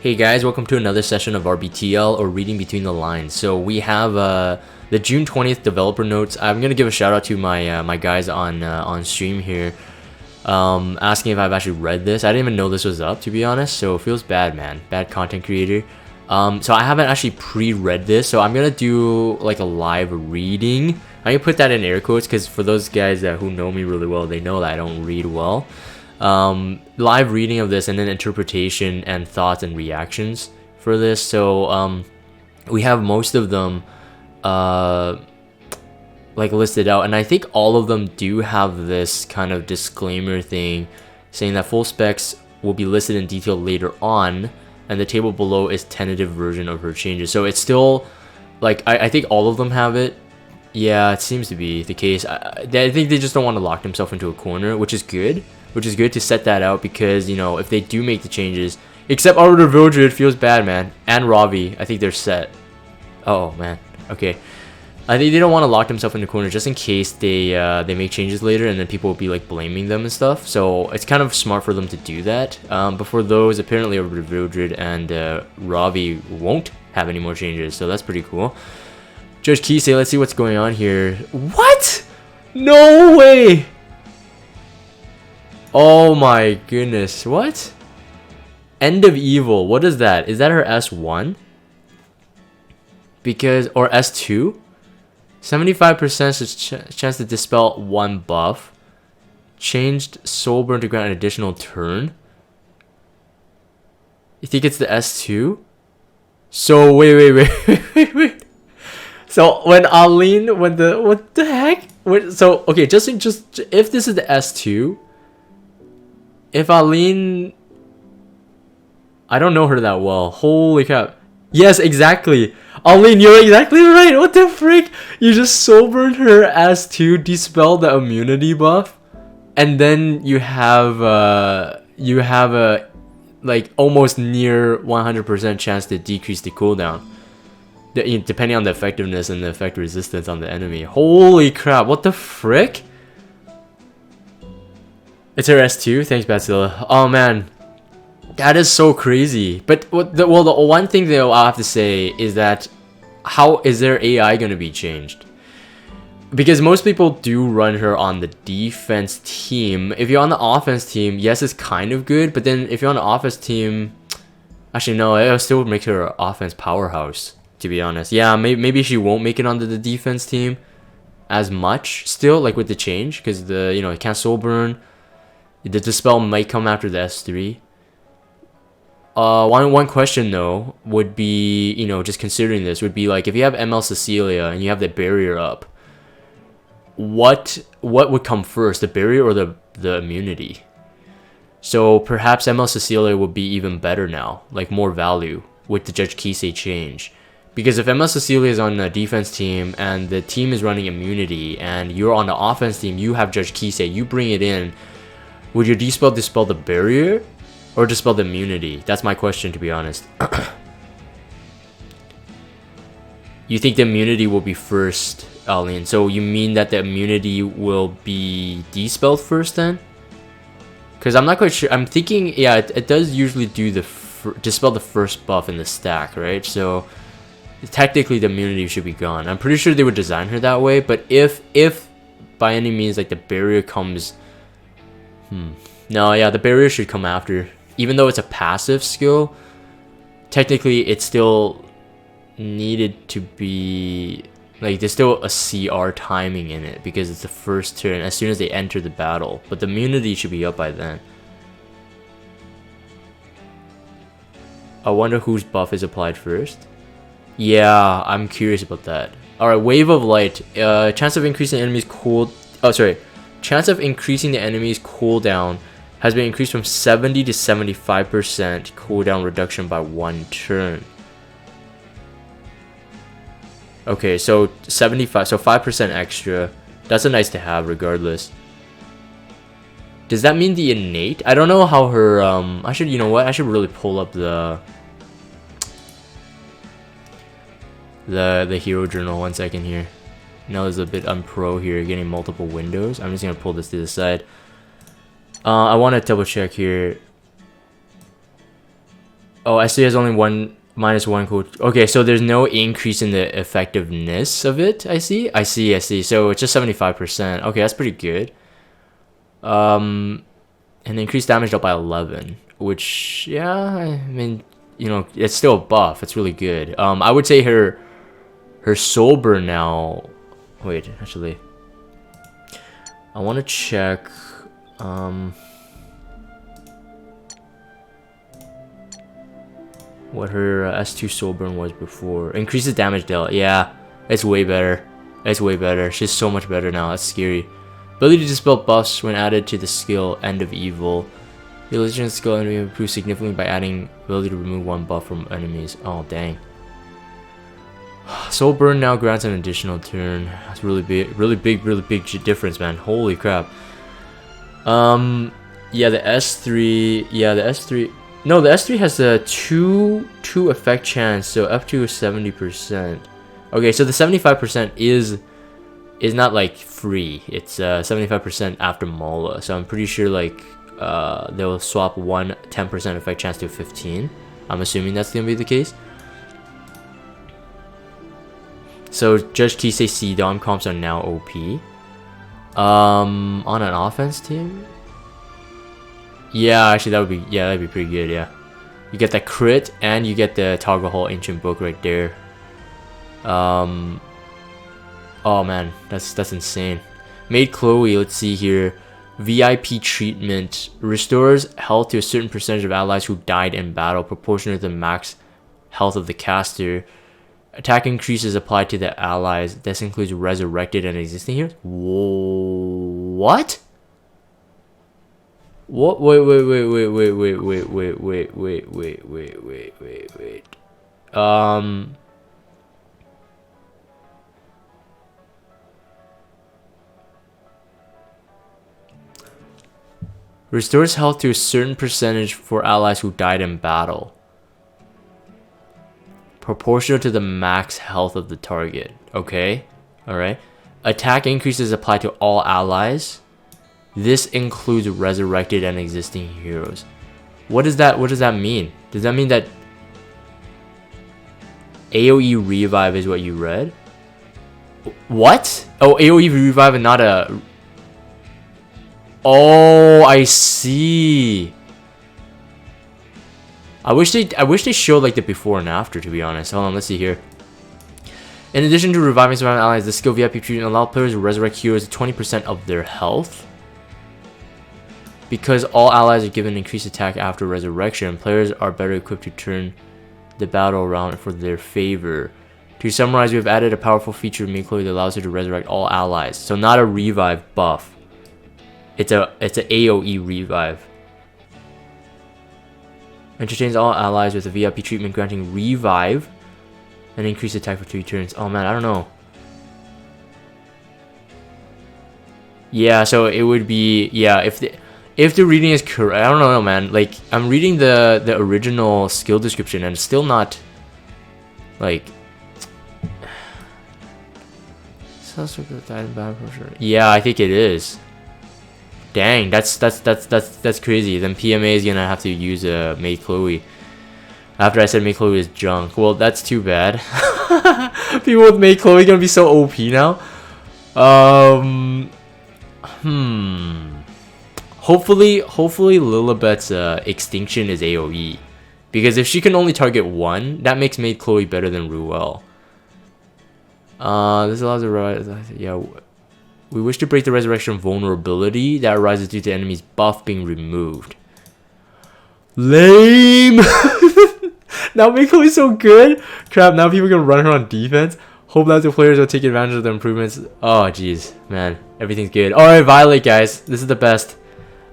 Hey guys, welcome to another session of RBTL, or Reading Between the Lines. So we have the June 20th developer notes. I'm gonna give a shout out to my my guys on stream here, asking if I've actually read this. I didn't even know this was up, to be honest. So it feels bad, man. Bad content creator. So I haven't actually pre-read this, so I'm gonna do like a live reading. I'm gonna put that in air quotes because for those guys who know me really well, they know that I don't read well. Live reading of this and then interpretation and thoughts and reactions for this. So we have most of them like listed out, and I think all of them do have this kind of disclaimer thing saying that full specs will be listed in detail later on, and the table below is tentative version of her changes. So it's still like I think all of them have it. Yeah, it seems to be the case. I think they just don't want to lock themselves into a corner, which is good. Which is good to set that out, because, you know, if they do make the changes, except Arbiter Vildred feels bad, man, and Ravi, I think they're set. Oh man, okay. I think they don't want to lock themselves in the corner just in case they make changes later, and then people will be like blaming them and stuff. So it's kind of smart for them to do that. But for those, apparently Arbiter Vildred and Ravi won't have any more changes, so that's pretty cool. Judge Kisei, let's see what's going on here. What? No way! Oh my goodness, what? End of Evil, what is that? Is that her S1? Because, or S2? 75% chance to dispel one buff. Changed Soulburn to grant an additional turn. You think it's the S2? So, wait. So, when Aline, what the heck? So, okay, just if this is the S2, if Aline, I don't know her that well. Holy crap. Yes, exactly. Aline, you're exactly right. What the frick? You just soul-burned her S2, dispel the immunity buff, and then you have a like almost near 100% chance to decrease the cooldown, depending on the effectiveness and the effect resistance on the enemy. Holy crap, what the frick? It's her S2? Thanks, Batsilla. Oh man, that is so crazy. But the one thing though I'll have to say is that, how is their AI going to be changed? Because most people do run her on the defense team. If you're on the offense team, yes, it's kind of good. But then if you're on the offense team, actually no, it still makes her an offense powerhouse, to be honest. Yeah, maybe she won't make it onto the defense team as much still, like with the change, because it can't soul burn. The dispel might come after the S3. One question though would be, just considering this, would be like, if you have ML Cecilia and you have the barrier up, what would come first, the barrier or the immunity? So perhaps ML Cecilia would be even better now, like more value with the Judge Kisei change. Because if ML Cecilia is on the defense team and the team is running immunity, and you're on the offense team, you have Judge Kisei, you bring it in, would your dispel the barrier or dispel the immunity? That's my question, to be honest. You think the immunity will be first, Aline? So you mean that the immunity will be dispelled first then? Because I'm not quite sure. I'm thinking, yeah, it does usually do dispel the first buff in the stack, right? So technically the immunity should be gone. I'm pretty sure they would design her that way. But if by any means like the barrier comes, no, yeah, the barrier should come after. Even though it's a passive skill, technically it's still needed to be, like, there's still a CR timing in it because it's the first turn as soon as they enter the battle. But the immunity should be up by then. I wonder whose buff is applied first. Yeah, I'm curious about that. Alright, Wave of Light. Chance of increasing enemies Chance of increasing the enemy's cooldown has been increased from 70 to 75% cooldown reduction by 1 turn. Okay, so 75, so 5% extra. That's a nice to have regardless. Does that mean the innate? I don't know how her, I should really pull up the hero journal 1 second here. Now there's a bit unpro here, getting multiple windows. I'm just gonna pull this to the side. I want to double check here. Oh, S3 has only -1 code. Okay, so there's no increase in the effectiveness of it. I see. So it's just 75%. Okay, that's pretty good. And increased damage dealt by 11, which, yeah, I mean, you know, it's still a buff. It's really good. I would say her soul burn now. Wait, actually, I want to check. What her S2 soul burn was before. Increases damage dealt. Yeah, it's way better. It's way better. She's so much better now. That's scary. Ability to dispel buffs when added to the skill End of Evil. The illusion skill enemy improves significantly by adding ability to remove 1 buff from enemies. Oh, dang. Soul burn now grants an additional turn. That's really big difference, man. Holy crap. Yeah, the S3. Yeah, the S3. No, the S3 has a 2 effect chance, so up to 70%. Okay, so the 75% is not like free. It's 75% after Mola. So I'm pretty sure like they'll swap 10% effect chance to 15. I'm assuming that's gonna be the case. So Judge Kisei C Dom comps are now OP. On an offense team. Yeah, actually that'd be pretty good, yeah. You get that crit and you get the Toggle Hall Ancient Book right there. Oh man, that's insane. Maid Chloe, let's see here. VIP treatment restores health to a certain percentage of allies who died in battle, proportionate to the max health of the caster. Attack increases applied to the allies. This includes resurrected and existing heroes. What? What? Wait. Restores health to a certain percentage for allies who died in battle. Proportional to the max health of the target. Okay. Alright. Attack increases apply to all allies. This includes resurrected and existing heroes. What does that mean? Does that mean that AoE revive is what you read? What? Oh, AoE revive and not a... Oh, I see. I wish they showed like the before and after, to be honest. Hold on, let's see here. In addition to reviving surrounding allies, the skill VIP treatment allows players to resurrect heroes 20% of their health. Because all allies are given increased attack after resurrection, players are better equipped to turn the battle around for their favor. To summarize, we have added a powerful feature of Maid Chloe that allows her to resurrect all allies. So not a revive buff. It's a AoE revive. Entertains all allies with a VIP treatment granting revive and increased attack for 2 turns. Oh man, I don't know. Yeah, so it would be, yeah, if the reading is correct. I don't know, man. Like, I'm reading the original skill description and it's still not like yeah, I think it is. Dang, that's crazy. Then PMA is gonna have to use Maid Chloe. After I said Maid Chloe is junk. Well, that's too bad. People with Maid Chloe gonna be so OP now. Hopefully Lilibet's extinction is AoE. Because if she can only target 1, that makes Maid Chloe better than Ruel. This allows a yeah. We wish to break the resurrection vulnerability that arises due to enemies' buff being removed. Lame! Now Maid Chloe's so good! Crap, now people can run her on defense. Hope that the players will take advantage of the improvements. Oh jeez, man. Everything's good. Alright, Violet guys. This is the best.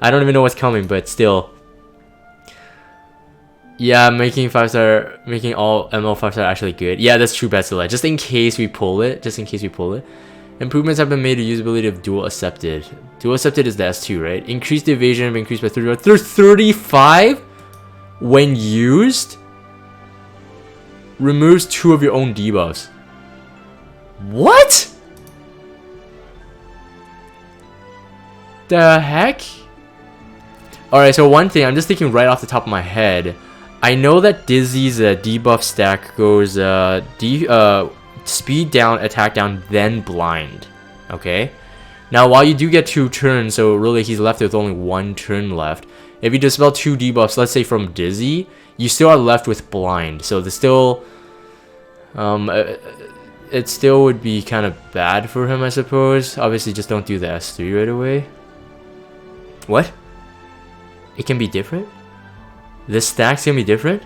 I don't even know what's coming, but still. Yeah, making all ML 5-star actually good. Yeah, that's true, Betsula. Just in case we pull it. Improvements have been made to usability of Dual Accepted. Dual Accepted is the S2, right? Increased evasion increased by 35. There's 35 when used. Removes 2 of your own debuffs. What? The heck? Alright, so one thing, I'm just thinking right off the top of my head. I know that Dizzy's debuff stack goes speed down, attack down, then blind. Okay? Now, while you do get 2 turns, so really he's left with only 1 turn left. If you dispel 2 debuffs, let's say from Dizzy, you still are left with blind. So the still, it still would be kind of bad for him, I suppose. Obviously, just don't do the S3 right away. What? It can be different? The stacks can be different?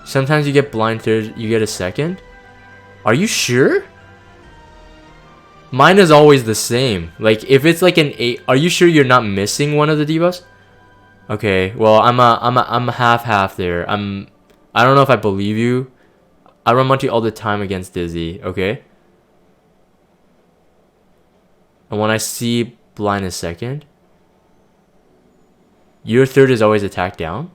Sometimes you get blind third, you get a second? Are you sure? Mine is always the same. Like, if it's like an 8, are you sure you're not missing one of the debuffs? Okay, well, I'm half there. I don't know if I believe you. I run Monty all the time against Dizzy, okay? And when I see blind a second, your third is always attack down?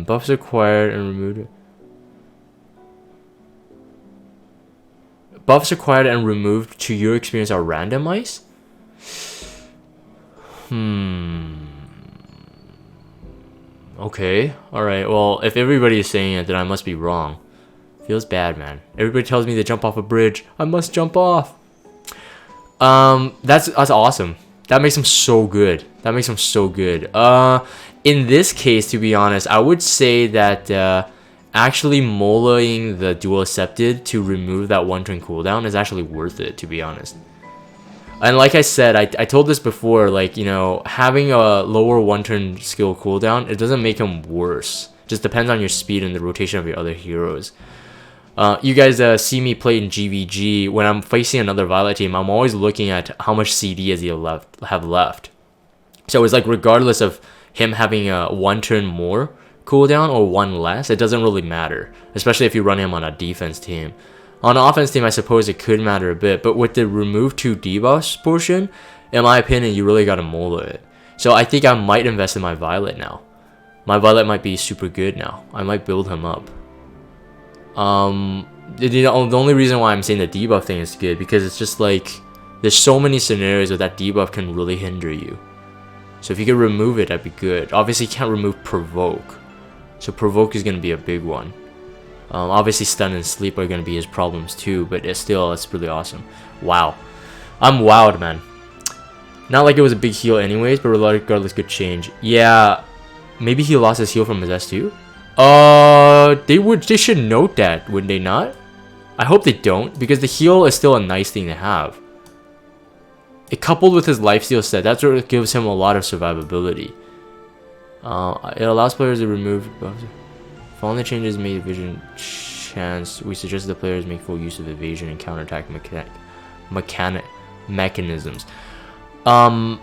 Buffs acquired and removed. Buffs acquired and removed to your experience are randomized? Okay, alright, well, if everybody is saying it, then I must be wrong. Feels bad, man. Everybody tells me to jump off a bridge. I must jump off. That's awesome. That makes him so good. That makes him so good. In this case, to be honest, I would say that actually molaing the dual accepted to remove that 1 turn cooldown is actually worth it, to be honest. And like I said, I told this before, like, you know, having a lower 1 turn skill cooldown, it doesn't make him worse. Just depends on your speed and the rotation of your other heroes. You guys see me play in GVG. When I'm facing another Violet team, I'm always looking at how much CD does he have left. So it's like, regardless of him having a 1 turn more cooldown or 1 less, it doesn't really matter, especially if you run him on a defense team. On an offense team, I suppose it could matter a bit, but with the remove 2 debuffs portion, in my opinion, you really gotta mola it. So I think I might invest in my Violet now. My Violet might be super good now. I might build him up. The only reason why I'm saying the debuff thing is good, because it's just like, there's so many scenarios where that debuff can really hinder you. So if you could remove it, that'd be good. Obviously, you can't remove provoke. So provoke is going to be a big one. Obviously, stun and sleep are going to be his problems too, but it's really awesome. Wow. I'm wowed, man. Not like it was a big heal anyways, but regardless, good change. Yeah, maybe he lost his heal from his S2? They should note that, would they not? I hope they don't, because the heal is still a nice thing to have. It coupled with his lifesteal set, that's what gives him a lot of survivability. It allows players to remove buffs. Following the changes made evasion chance, we suggest the players make full use of evasion and counterattack mechanisms. Let's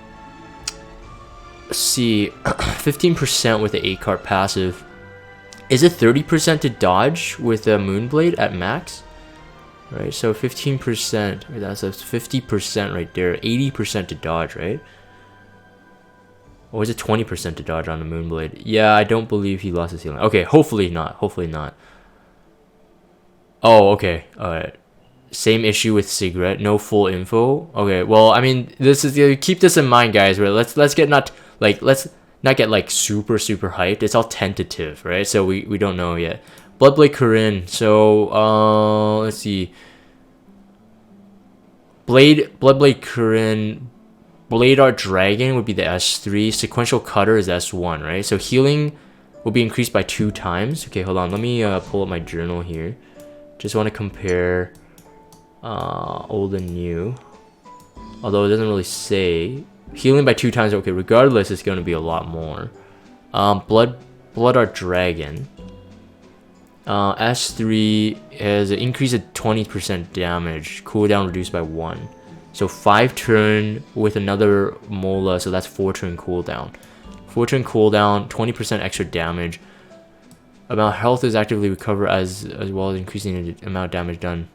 see, 15% with the 8-card passive. Is it 30% to dodge with a Moonblade at max? Right, so 15%, that's 50% right there, 80% to dodge, right? Or is it 20% to dodge on the Moonblade? Yeah, I don't believe he lost his healing. Okay, hopefully not. Hopefully not. Oh, okay. Alright. Same issue with Cigarette. No full info. Okay, well, I mean, this is, keep this in mind, guys. Right? Let's not get like super hyped. It's all tentative, right? So we don't know yet. Bloodblade Corinne. So let's see. Bloodblade Corinne. Blade Art Dragon would be the S3. Sequential Cutter is S1, right? So healing will be increased by 2 times. Okay, hold on. Let me pull up my journal here. Just want to compare old and new. Although it doesn't really say. Healing by 2 times. Okay, regardless, it's going to be a lot more. Blood Art Dragon. S3 has an increase of 20% damage. Cooldown reduced by 1. So 5 turn with another Mola, so that's 4 turn cooldown. 4 turn cooldown, 20% extra damage. Amount of health is actively recovered as well as increasing the amount of damage done.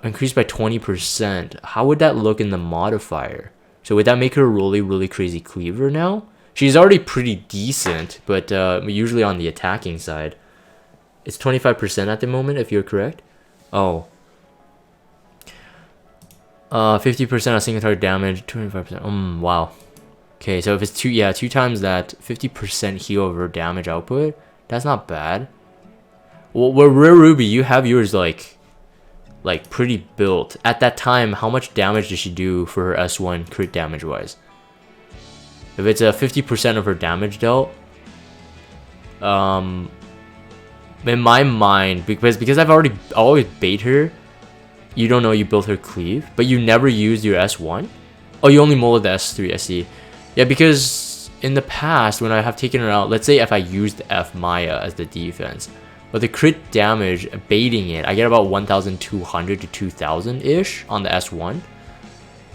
Increased by 20%. How would that look in the modifier? So would that make her a really crazy cleaver now? She's already pretty decent, but usually on the attacking side. It's 25% at the moment, if you're correct. Oh. 50% of single target damage, 25%. Wow. Okay, so if it's two times that, 50% heal over damage output, that's not bad. Well, Rare Ruby, you have yours like pretty built. At that time, how much damage did she do for her S1 crit damage wise? If it's a 50% of her damage dealt, in my mind, because I've always bait her, you don't know you built her cleave, but you never used your S1. Oh, you only molded the S3. I see. Yeah, because in the past when I have taken her out, let's say if I used F Maya as the defense, but the crit damage baiting it, I get about 1,200 to 2,000 ish on the S1,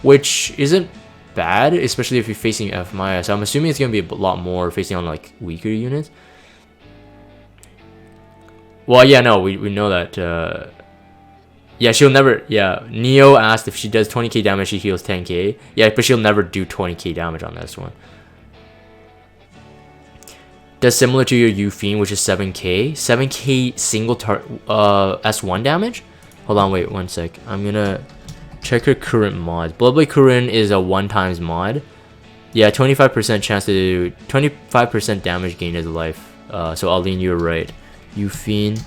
which isn't bad, especially if you're facing F Maya. So I'm assuming it's gonna be a lot more facing on like weaker units. Well, yeah, no, we know that. Yeah, she'll never. Yeah, Neo asked if she does 20k damage, she heals 10k. Yeah, but she'll never do 20k damage on this one. Does similar to your Yu-Fiend, which is 7k. 7k single S1 damage. Hold on, wait 1 sec. I'm gonna check her current mod. Bloodblade Kurin is a 1x mod. Yeah, 25% chance to do 25% damage gain as life. So Aline, you're right. Yu-Fiend.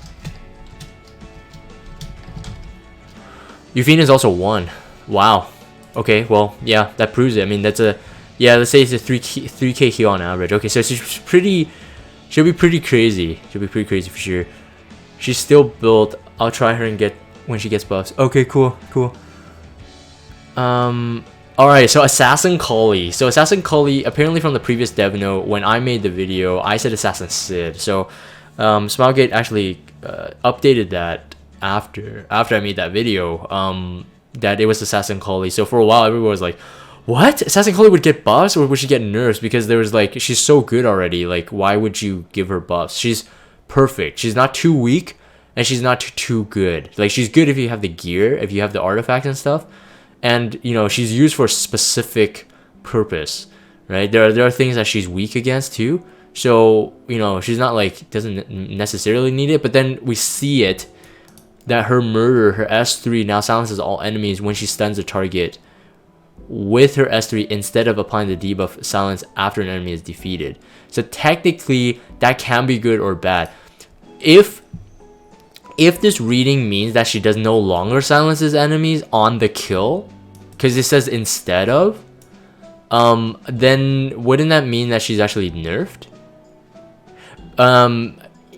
Yu-Fiend is also 1. Wow. Okay, well, yeah, that proves it. I mean, that's a... Yeah, let's say it's a 3k heal on average. Okay, so she'll be pretty crazy. She'll be pretty crazy for sure. She's still built. I'll try her and get when she gets buffs. Okay, cool. Alright, so Assassin Coli. So Assassin Coli, apparently from the previous dev note, when I made the video, I said Assassin Sid. So Smilegate actually updated that after I made that video, that it was Assassin Coli. So for a while, everyone was like, what? Assassin Coli would get buffs or would she get nerfs? Because there was like, she's so good already. Like, why would you give her buffs? She's perfect. She's not too weak and she's not too good. Like, she's good if you have the gear, if you have the artifacts and stuff. And, you know, she's used for a specific purpose, right? There are things that she's weak against too. So, you know, she's not like, doesn't necessarily need it. But then we see it, that her murder, her S3 now silences all enemies when she stuns a target with her S3 instead of applying the debuff silence after an enemy is defeated. So technically that can be good or bad. If this reading means that she does no longer silences enemies on the kill, because it says instead of, then wouldn't that mean that she's actually nerfed?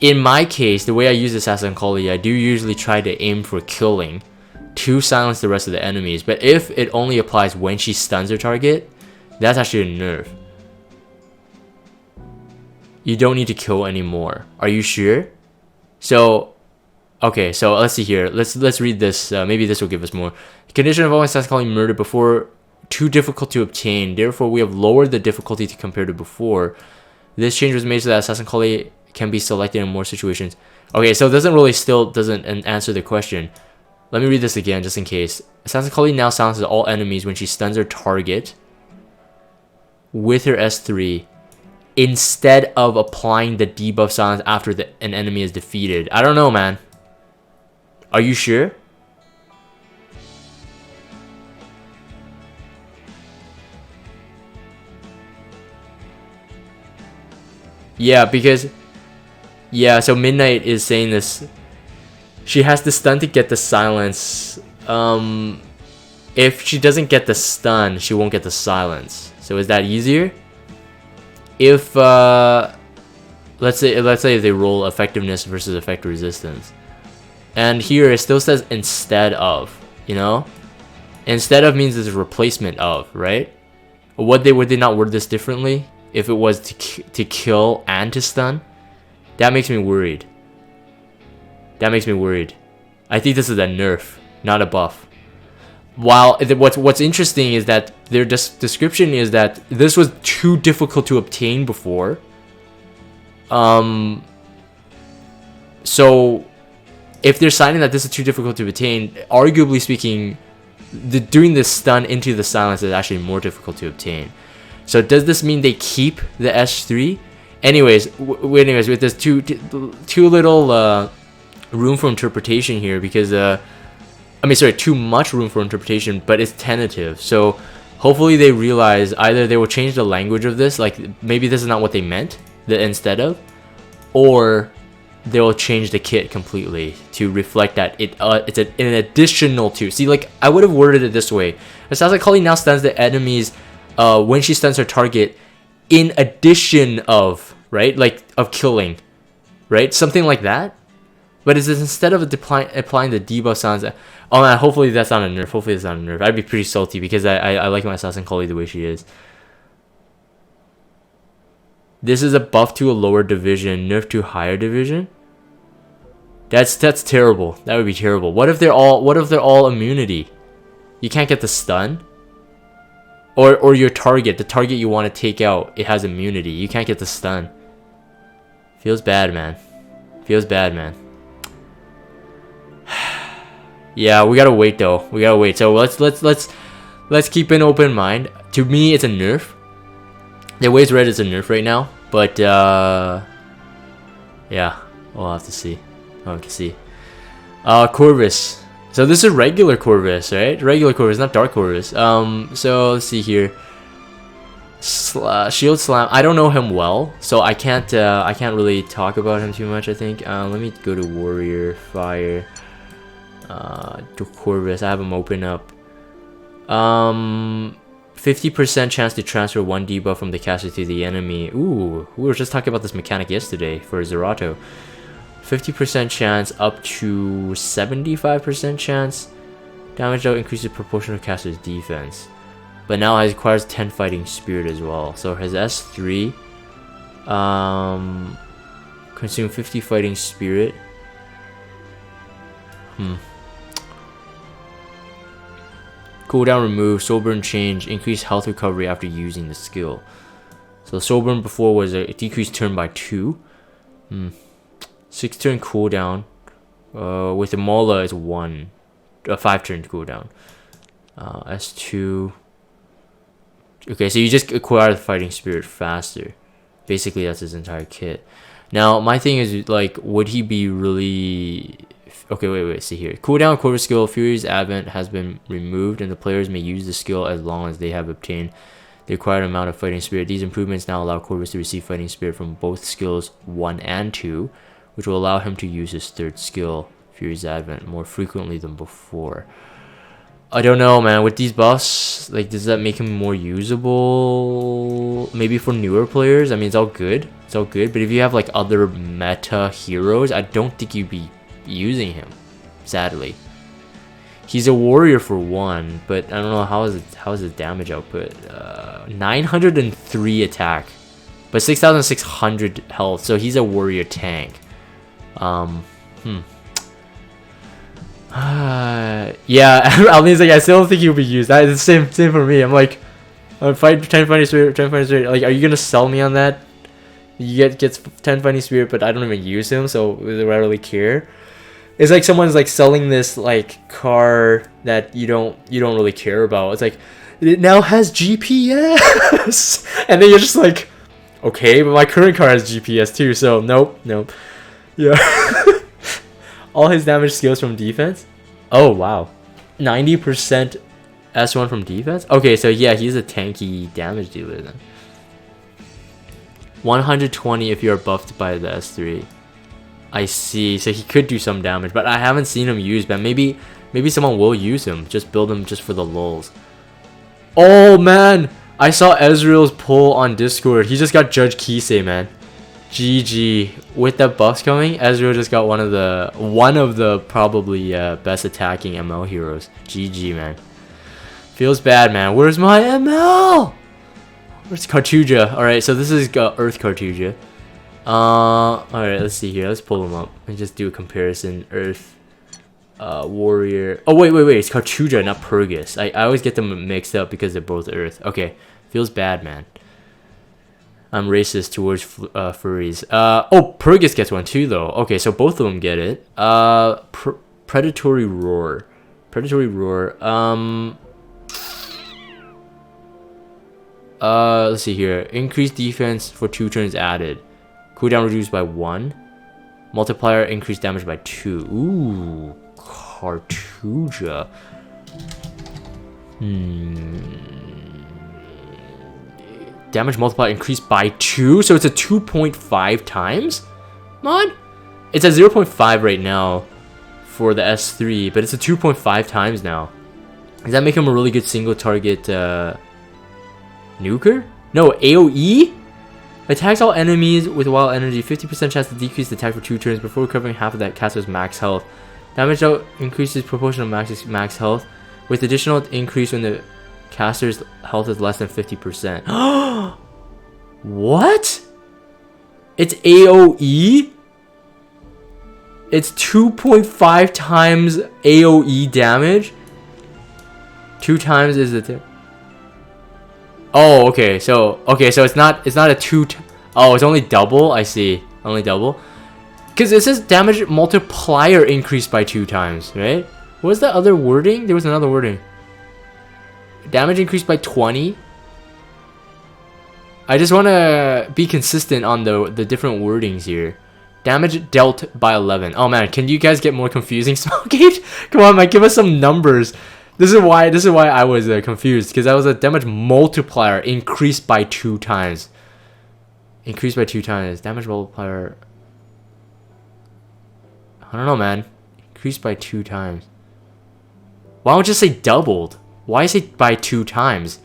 In my case, the way I use Assassin Coli, I do usually try to aim for killing to silence the rest of the enemies. But if it only applies when she stuns her target, that's actually a nerf. You don't need to kill anymore. Are you sure? So, okay, so let's see here. Let's read this. Maybe this will give us more. Condition involving Assassin Coli murder before too difficult to obtain. Therefore, we have lowered the difficulty to compare to before. This change was made so that Assassin Coli can be selected in more situations. Okay, so it doesn't answer the question. Let me read this again just in case. Assassin Coli now silences all enemies when she stuns her target with her S3 instead of applying the debuff silence after an enemy is defeated. I don't know, man. Are you sure? Yeah, because... Yeah, so Midnight is saying this. She has the stun to get the silence. If she doesn't get the stun, she won't get the silence. So is that easier? If let's say if they roll effectiveness versus effect resistance, and here it still says instead of, you know, instead of means it's a replacement of, right? Would they not word this differently if it was to kill and to stun? That makes me worried. I think this is a nerf, not a buff. While what's interesting is that their description is that this was too difficult to obtain before. So if they're signing that this is too difficult to obtain, arguably speaking, doing this stun into the silence is actually more difficult to obtain. So does this mean they keep the S3? Anyways, with this too little room for interpretation here, because I mean, sorry, too much room for interpretation, but it's tentative. So hopefully they realize either they will change the language of this, like maybe this is not what they meant, the instead of, or they'll change the kit completely to reflect that it's an additional to. See, like I would have worded it this way: Assassin Coli now stuns the enemies when she stuns her target, in addition of, right, like of killing, right, something like that. But is this instead of applying the debuff sounds? Oh man, hopefully that's not a nerf. Hopefully it's not a nerf. I'd be pretty salty because I like my Assassin Coli the way she is. This is a buff to a lower division, nerf to higher division. That's terrible. That would be terrible. What if they're all immunity? You can't get the stun. Or your target, the target you want to take out, it has immunity. You can't get the stun. Feels bad, man. Feels bad, man. Yeah, we gotta wait though. We gotta wait. So let's keep an open mind. To me, it's a nerf. The way it's read is a nerf right now, but yeah, we'll have to see. Oh, we can see. Corvus. So this is regular Corvus, right? Regular Corvus, not Dark Corvus. So let's see here. Shield Slam. I don't know him well, so I can't really talk about him too much. I think. Let me go to Warrior Fire. To Corvus. I have him open up. 50% chance to transfer one debuff from the caster to the enemy. Ooh, we were just talking about this mechanic yesterday for Zerato. 50% chance up to 75% chance. Damage out increases proportional caster's defense. But now it requires 10 fighting spirit as well. So his S3 consume 50 fighting spirit. Cooldown remove, soul burn change, increase health recovery after using the skill. So soul burn before was a decreased turn by 2. 6 turn cooldown. With the Mola is 1. 5 turn cooldown. S2. Okay, so you just acquire the fighting spirit faster. Basically, that's his entire kit. Now, my thing is, like, would he be really... Okay, wait, see here. Cooldown Corvus skill, Fury's Advent has been removed, and the players may use the skill as long as they have obtained the required amount of fighting spirit. These improvements now allow Corvus to receive fighting spirit from both skills 1 and 2, which will allow him to use his third skill, Fury's Advent, more frequently than before. I don't know, man. With these buffs, like, does that make him more usable? Maybe for newer players? I mean, it's all good. It's all good. But if you have, like, other meta heroes, I don't think you'd be using him, sadly. He's a warrior for 1, but I don't know how is his damage output. 903 attack, but 6,600 health. So he's a warrior tank. Yeah, Alvin's like, I still don't think he'll be used. That is the same for me. I'm like, fight 10 fighting spirit, 10 fighting spirit. Like, are you gonna sell me on that? You gets 10 fighting spirit, but I don't even use him, so do I really care? It's like someone's like selling this like car that you don't really care about. It's like, it now has GPS, and then you're just like, okay, but my current car has GPS too, so nope. Yeah. All his damage skills from defense. Oh wow, 90% S1 from defense. Okay, so yeah, he's a tanky damage dealer then. 120 if you're buffed by the S3. I see. So he could do some damage, but I haven't seen him used. But maybe someone will use him. Just build him just for the lulz. Oh man, I saw Ezreal's pull on Discord. He just got Judge Kisei, man. GG. With the buffs coming, Ezreal just got one of the probably best attacking ML heroes. GG, man. Feels bad, man. Where's my ML? Where's Cartuja? Alright, so this is Earth Cartuja. Alright, let's see here. Let's pull them up and just do a comparison. Earth, Warrior. Oh, wait. It's Cartuja, not Purgus. I always get them mixed up because they're both Earth. Okay, feels bad, man. I'm racist towards furries. Oh, Purgus gets one too, though. Okay, so both of them get it. Predatory Roar. Let's see here. Increased defense for 2 turns added. Cooldown reduced by 1. Multiplier increased damage by 2. Ooh. Cartuja. Damage multiplier increased by 2, so it's a 2.5 times mod? It's at 0.5 right now for the S3, but it's a 2.5 times now. Does that make him a really good single target nuker? No, AoE? Attacks all enemies with wild energy. 50% chance to decrease the attack for 2 turns before recovering half of that caster's max health. Damage out increases proportional max health, with additional increase when the caster's health is less than 50%. What? It's AoE? It's 2.5 times AoE damage? 2 times is the... Oh, okay. So it's not a 2... Oh, it's only double? I see. Only double? Because it says damage multiplier increased by 2 times, right? What was the other wording? There was another wording. Damage increased by 20. I just want to be consistent on the different wordings here. Damage dealt by 11. Oh man, can you guys get more confusing? Smokegate? Come on, man, give us some numbers. This is why I was confused, because that was a damage multiplier increased by 2 times. Increased by 2 times. Damage multiplier. I don't know, man. Increased by 2 times. Why don't you just say doubled? Why say by 2 times?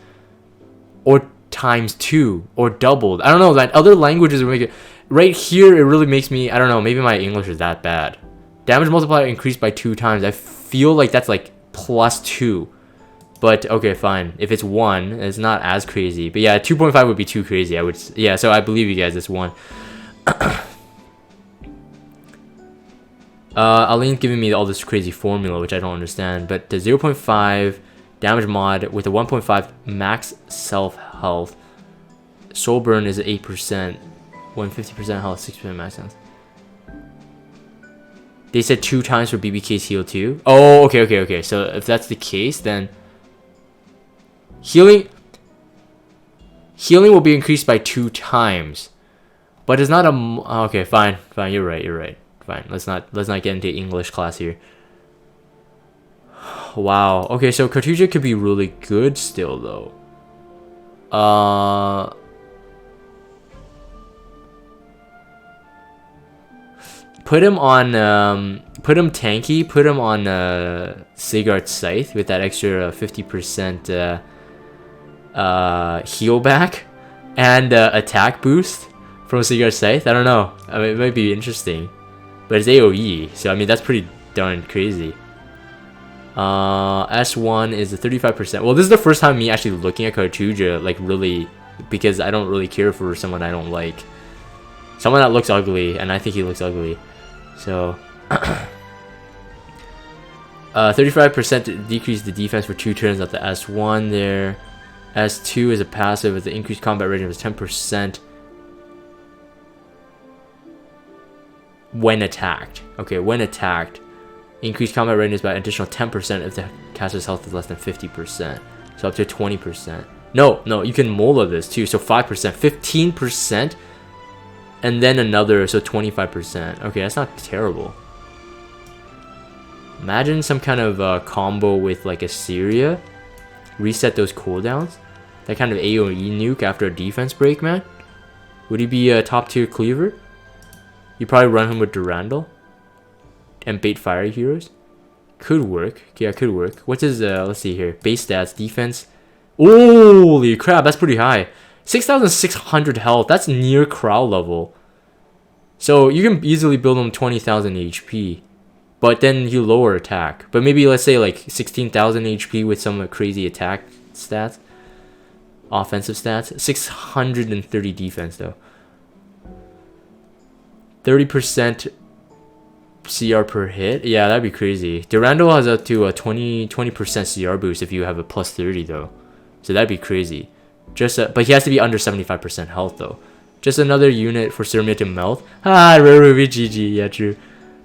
Or times 2 or doubled. I don't know, that other languages would make it. Right here it really makes me, I don't know, maybe my English is that bad. Damage multiplier increased by 2 times. I feel like that's like plus 2. But okay, fine. If it's 1, it's not as crazy. But yeah, 2.5 would be too crazy. Yeah, so I believe you guys, it's 1. Aline's giving me all this crazy formula, which I don't understand. But the 0.5 damage mod with a 1.5 max self health. Soul burn is 8%. 150% health, 6% max health. They said 2 times for BBK's heal too. Oh, okay. So if that's the case, then healing will be increased by 2 times. But it's not a okay, fine. You're right. Fine. Let's not get into English class here. Wow. Okay, so Cartuja could be really good still though. Put him tanky. Put him on Sigurd's Scythe with that extra 50% heal back and attack boost from Sigurd's Scythe. I don't know. I mean, it might be interesting, but it's AoE, so I mean that's pretty darn crazy. S1 is a 35%. Well, this is the first time me actually looking at Cartuja, like really, because I don't really care for someone I don't like. Someone that looks ugly, and I think he looks ugly. So, 35% to decrease the defense for 2 turns at the S1 there. S2 is a passive with the increased combat rating of 10% when attacked. Okay, when attacked. Increased combat rating is by an additional 10% if the caster's health is less than 50%. So up to 20%. No, you can mola this too. So 5%, 15%. And then another, so 25%. Okay, that's not terrible. Imagine some kind of combo with like Assyria. Reset those cooldowns. That kind of AoE nuke after a defense break, man. Would he be a top tier cleaver? You probably run him with Durandal. And bait fire heroes. Could work. Yeah, could work. What's his, let's see here. Base stats, defense. Holy crap, that's pretty high. 6,600 health. That's near Crow level. So you can easily build him 20,000 HP. But then you lower attack. But maybe let's say like 16,000 HP with some crazy attack stats. Offensive stats. 630 defense though. 30% CR per hit. Yeah, that'd be crazy. Durandal has up to a 20% CR boost if you have a plus 30 though. So that'd be crazy. But he has to be under 75% health though. Just another unit for Sirmia to melt. Ah, Rare Ruby GG. Yeah, true.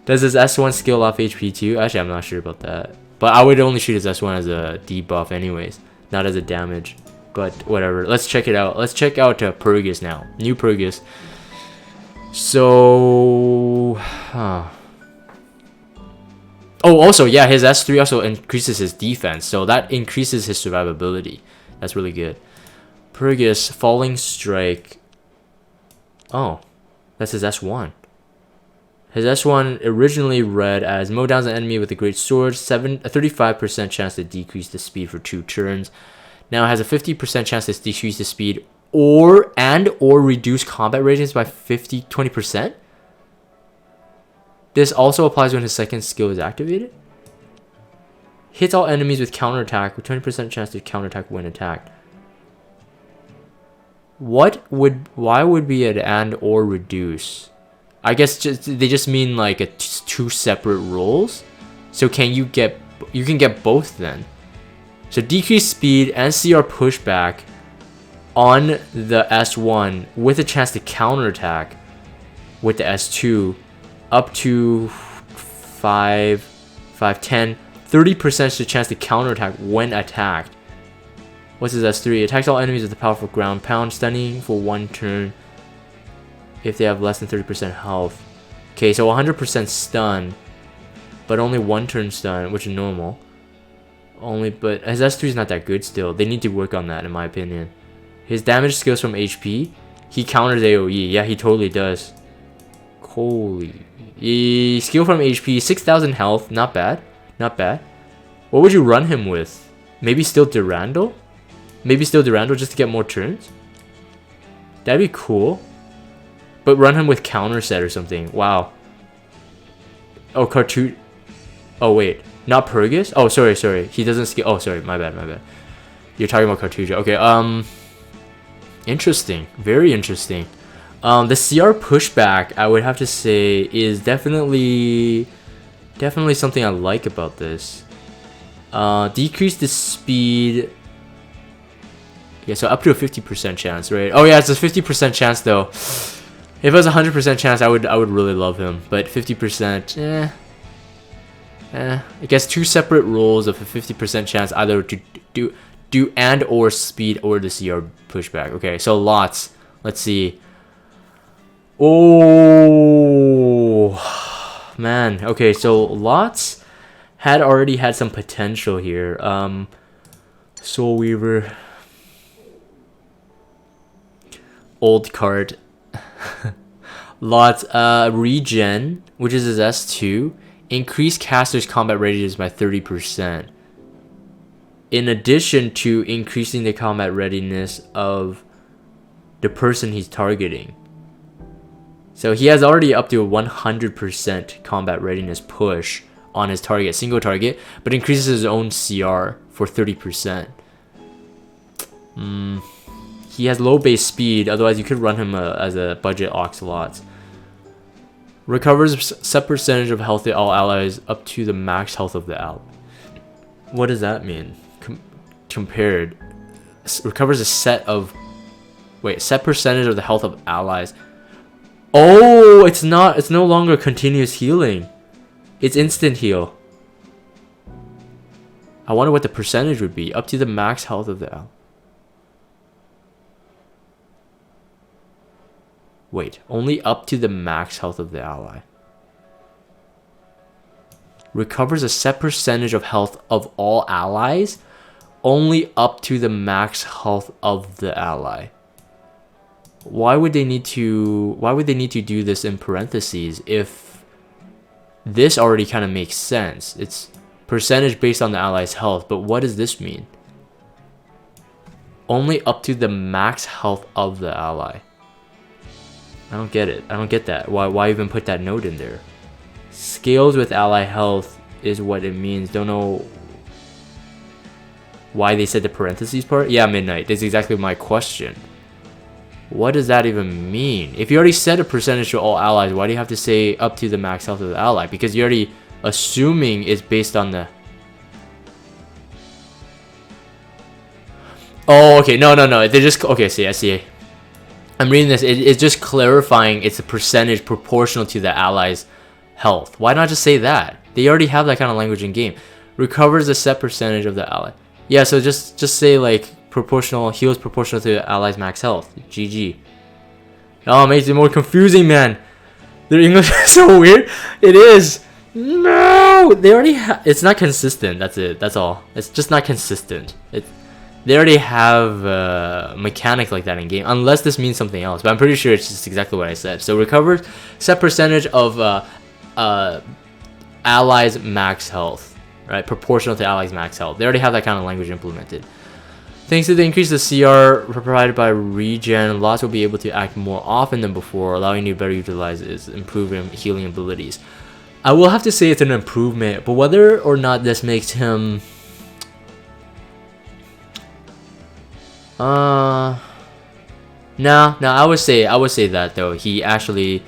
Does his S1 skill off HP too? Actually, I'm not sure about that. But I would only treat his S1 as a debuff anyways, not as a damage. But whatever. Let's check it out. Let's check out Purgus now. New Purgus. So, Oh, also, yeah, his S3 also increases his defense, so that increases his survivability. That's really good. Purgus, Falling Strike. Oh, that's his S1. His S1 originally read as mow down an enemy with a great sword, a 35% chance to decrease the speed for 2 turns. Now it has a 50% chance to decrease the speed or reduce combat radius by 20%. This also applies when his second skill is activated. Hits all enemies with counterattack with 20% chance to counterattack when attacked. Why would be an and or reduce? I guess they just mean like a 2 separate rolls. So you can get both then. So decrease speed and CR pushback on the S1 with a chance to counterattack with the S2 up to 5, 10, 30% chance to counterattack when attacked. What's his S3? Attacks all enemies with a powerful ground pound, stunning for 1 turn if they have less than 30% health. Okay, so 100% stun, but only 1 turn stun, which is normal. But his S3 is not that good still. They need to work on that in my opinion. His damage skills from HP, he counters AoE. Yeah, he totally does. Coli. Skill from HP, 6,000 health, not bad. Not bad. What would you run him with? Maybe still Durandal? Maybe still Durandal just to get more turns? That'd be cool. But run him with counter set or something. Wow. Oh, cartoon. Oh, wait. Not Purgus? Oh, sorry. He doesn't skill. Oh, sorry. My bad. You're talking about Cartuja. Okay, interesting. Very interesting. The CR pushback, I would have to say, is definitely something I like about this. Decrease the speed. Yeah, so up to a 50% chance, right? Oh yeah, it's a 50% chance though. If it was a 100% chance, I would really love him. But 50%, I guess 2 separate rolls of a 50% chance either to do and or speed or the CR pushback. Okay, so lots. Let's see. Oh man. Okay, so lots had already had some potential here. Soul Weaver. Old card. Lots regen, which is his S2, increase caster's combat radius by 30%. In addition to increasing the combat readiness of the person he's targeting. So he has already up to a 100% combat readiness push on his target, single target, but increases his own CR for 30%. He has low base speed, otherwise you could run him as a budget Oxalot. Recovers set percentage of health of all allies up to the max health of the ally. What does that mean? Compared. Recovers a set percentage of the health of allies. Oh, it's no longer continuous healing. It's instant heal. I wonder what the percentage would be. Up to the max health of the ally. Wait, only up to the max health of the ally. Recovers a set percentage of health of all allies, only up to the max health of the ally. Why would they need to do this in parentheses if this already kind of makes sense? It's percentage based on the ally's health, but what does this mean? Only up to the max health of the ally. I don't get it. I don't get that. Why even put that note in there? Scales with ally health is what it means. Don't know why they said the parentheses part. Yeah, Midnight. That's exactly my question. What does that even mean? If you already said a percentage to all allies, why do you have to say up to the max health of the ally? Because you're already assuming it's based on the... Oh, okay. No. They just... Okay, see, I see. I'm reading this. It's just clarifying it's a percentage proportional to the ally's health. Why not just say that? They already have that kind of language in game. Recovers a set percentage of the ally. Yeah, so just say like proportional, heals proportional to the ally's max health. GG. Oh, it makes it more confusing, man. Their English is so weird. It is. No. know, they already it's not consistent. That's it. That's all. It's just not consistent. They already have a mechanic like that in game, unless this means something else. But I'm pretty sure it's just exactly what I said. So recovered set percentage of allies' max health, right? Proportional to allies' max health. They already have that kind of language implemented. Thanks to the increase of CR provided by regen, Lost will be able to act more often than before, allowing you to better utilize his improving healing abilities. I will have to say it's an improvement, but whether or not this makes him no, I would say that though he actually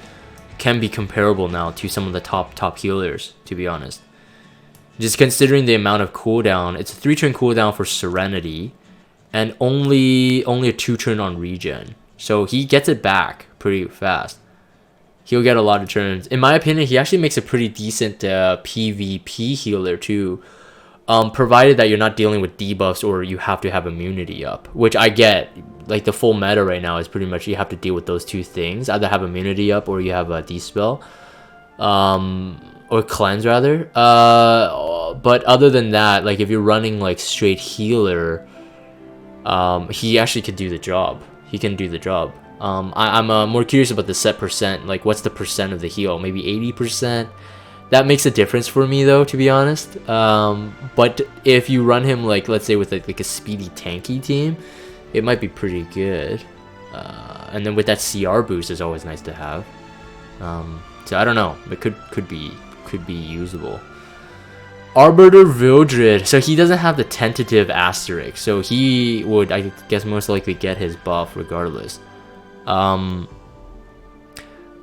can be comparable now to some of the top healers, to be honest. Just considering the amount of cooldown, it's a 3-turn cooldown for Serenity, and only a 2-turn on regen. So he gets it back pretty fast. He'll get a lot of turns. In my opinion, he actually makes a pretty decent PvP healer too. Provided that you're not dealing with debuffs or you have to have immunity up, which I get. Like the full meta right now is pretty much you have to deal with those two things. Either have immunity up or you have a dispel. Or cleanse rather. But other than that, like if you're running like straight healer, he actually could do the job. He can do the job. I'm more curious about the set percent. Like what's the percent of the heal? Maybe 80%. That makes a difference for me though, to be honest. But if you run him like, let's say with like a speedy tanky team, it might be pretty good. And then with that CR boost is always nice to have. So I don't know. It could be usable. Arbiter Vildred. So he doesn't have the tentative asterisk. So he would, I guess, most likely get his buff regardless.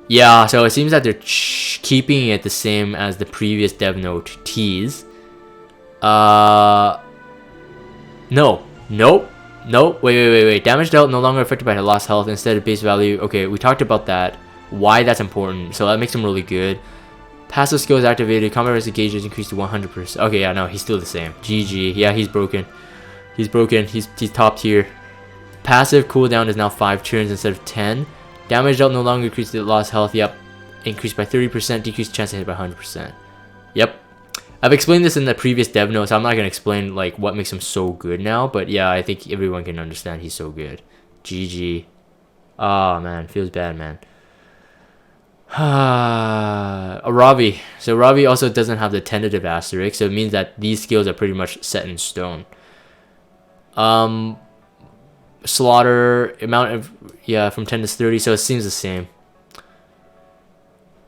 Yeah, so it seems that they're keeping it the same as the previous dev note tease. No. Wait. Damage dealt no longer affected by lost health instead of base value. Okay, we talked about that. Why that's important. So that makes him really good. Passive skills activated. Combat resist gauge is increased to 100%. Okay, yeah, no, he's still the same. GG. Yeah, he's broken. He's top tier. Passive cooldown is now 5 turns instead of 10. Damage dealt no longer increased to lost health. Yep. Increased by 30%. Decreased chance to hit by 100%. Yep. I've explained this in the previous dev notes. So I'm not going to explain like what makes him so good now. But yeah, I think everyone can understand he's so good. GG. Oh, man. Feels bad, man. Ravi. So Ravi also doesn't have the tentative asterisk. So it means that these skills are pretty much set in stone. Slaughter amount of from 10 to 30, so it seems the same.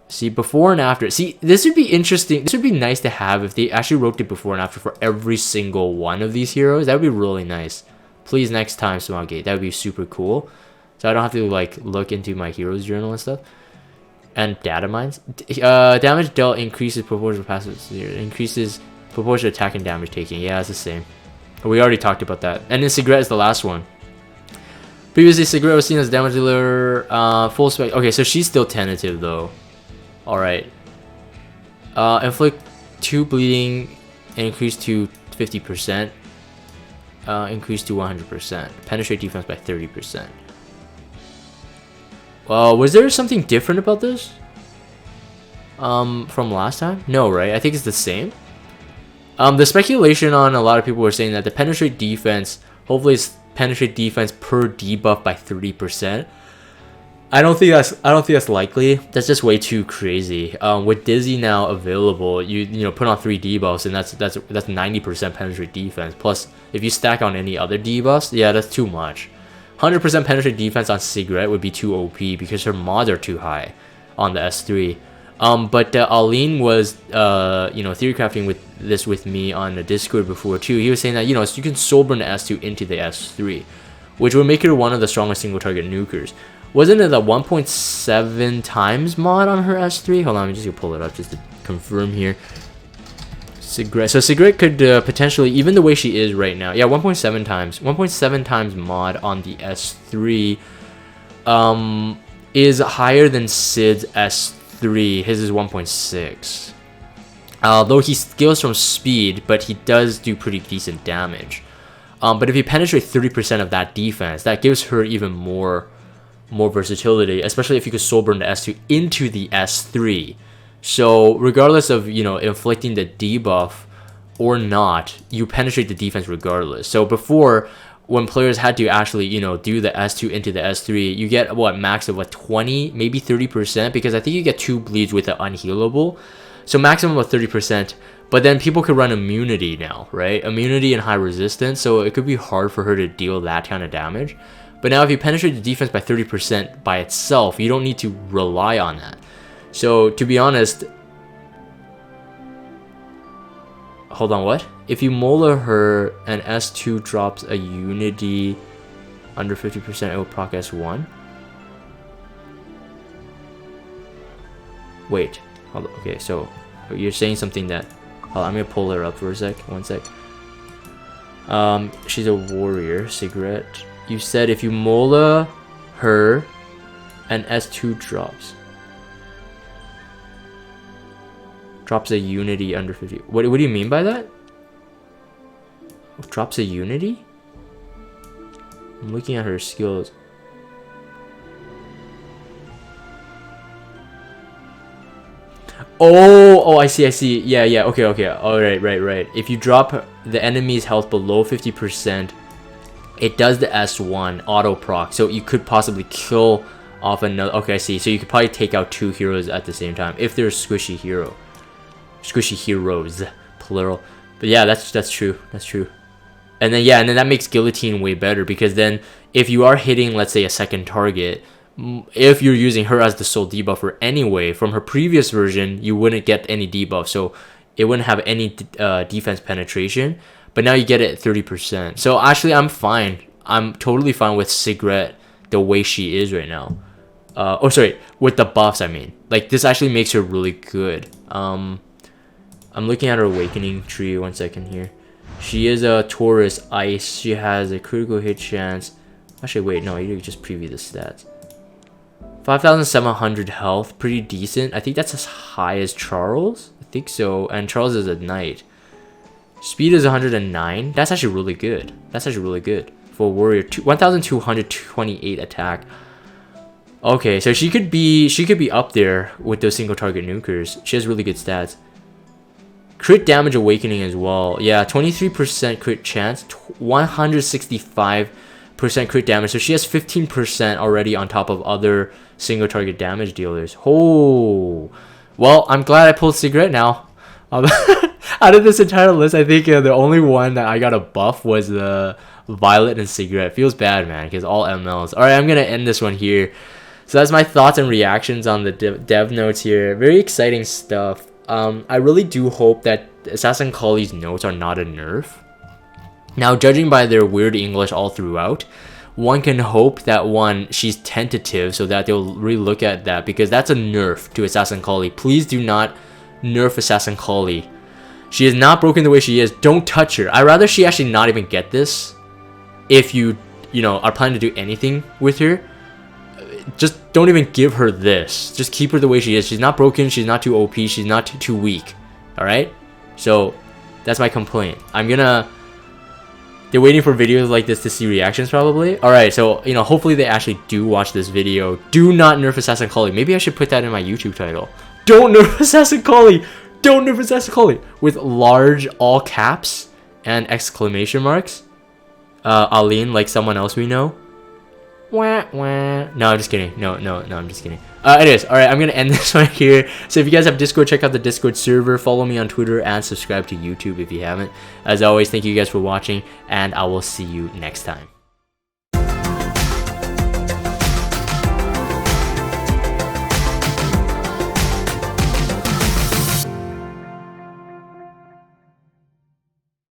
See, before and after. See, this would be interesting. This would be nice to have if they actually wrote the before and after for every single one of these heroes. That would be really nice. Please, next time, Smogate. That would be super cool. So I don't have to like look into my heroes journal and stuff. And data mines. Damage dealt increases proportional passive. Increases proportional attack and damage taken. Yeah, it's the same. We already talked about that. And then Cigarette is the last one. Previously, Cigarette was seen as damage dealer, full spec. Okay, so she's still tentative though. Alright. Inflict 2 bleeding, increase to 50%. Increase to 100%. Penetrate defense by 30%. Was there something different about this? From last time? No, right? I think it's the same. The speculation on a lot of people were saying that the penetrate defense, hopefully it's penetrate defense per debuff by 30%. I don't think that's likely. That's just way too crazy. With Dizzy now available, you put on 3 debuffs and that's 90% penetrate defense. Plus, if you stack on any other debuffs, yeah, that's too much. 100% penetrate defense on Cigarette would be too OP because her mods are too high on the S3. But Aline was theory crafting with me on the Discord before too. He was saying that so you can soul burn the S2 into the S3, which would make her one of the strongest single target nukers. Wasn't it a 1.7 times mod on her S3? Hold on, I'm just gonna pull it up just to confirm here. Cigarette. So Cigarette could potentially, even the way she is right now, yeah, 1.7 times. 1.7 times mod on the S3 is higher than Sid's S3. His is 1.6. Though he scales from speed, but he does do pretty decent damage. But if you penetrate 30% of that defense, that gives her even more versatility, especially if you could soul burn the S2 into the S3. So regardless of, you know, inflicting the debuff or not, you penetrate the defense regardless. So before, when players had to actually, you know, do the S2 into the S3, you get what, max of what, 20, maybe 30%, because I think you get 2 bleeds with the unhealable. So maximum of 30%, but then people could run immunity now, right? Immunity and high resistance, so it could be hard for her to deal that kind of damage. But now if you penetrate the defense by 30% by itself, you don't need to rely on that. So to be honest, hold on, what? If you molar her and S2 drops a unity under 50%, it will proc S1. Wait, hold on. Okay, so you're saying something that, hold on, I'm gonna pull her up for a sec, 1 sec. She's a warrior, cigarette. You said if you mola her and S2 drops a unity under 50. What do you mean by that? Drops a unity? I'm looking at her skills. Oh, I see. Yeah, okay. All right. If you drop the enemy's health below 50%, it does the S1 auto proc, so you could possibly kill off another. Okay, I see. So you could probably take out 2 heroes at the same time if they're a squishy hero. Squishy heroes, plural. But yeah, that's true. And then that makes guillotine way better, because then if you are hitting, let's say, a second target, if you're using her as the sole debuffer anyway, from her previous version, you wouldn't get any debuff, so it wouldn't have any defense penetration. But now you get it at 30%. So actually, I'm fine. I'm totally fine with Cigarette the way she is right now. With the buffs, I mean. Like, this actually makes her really good. I'm looking at her awakening tree. 1 second here. She is a Taurus Ice. She has a critical hit chance. Actually, wait, no, you just preview the stats. 5,700 health, pretty decent. I think that's as high as Charles. I think so. And Charles is a knight. Speed is 109. That's actually really good. For a warrior. 1,228 attack. Okay, so she could be up there with those single target nukers. She has really good stats. Crit damage awakening as well. Yeah, 23% crit chance, 165% crit damage. So she has 15% already on top of other single target damage dealers. Oh, well, I'm glad I pulled Cigarette now. Out of this entire list, I think the only one that I got a buff was the Violet and Cigarette. Feels bad, man, because all MLs. All right, I'm gonna end this one here. So that's my thoughts and reactions on the dev notes here. Very exciting stuff. I really do hope that Assassin Coli's notes are not a nerf. Now, judging by their weird English all throughout, one can hope that she's tentative, so that they'll relook at that, because that's a nerf to Assassin Coli. Please do not nerf Assassin Coli. She is not broken the way she is. Don't touch her. I'd rather she actually not even get this. If you are planning to do anything with her, just don't even give her this. Just keep her the way she is. She's not broken. She's not too OP. She's not too weak. All right. So that's my complaint. They're waiting for videos like this to see reactions probably. All right. So hopefully they actually do watch this video. Do not nerf Assassin Coli. Maybe I should put that in my YouTube title. Don't nerf Assassin Coli. Don't nerf Assassin Coli with large all caps and exclamation marks. Aline, like someone else we know. Wah, wah. No, I'm just kidding. No, I'm just kidding. Anyways, alright, I'm gonna end this one here. So if you guys have Discord, check out the Discord server, follow me on Twitter, and subscribe to YouTube if you haven't. As always, thank you guys for watching, and I will see you next time.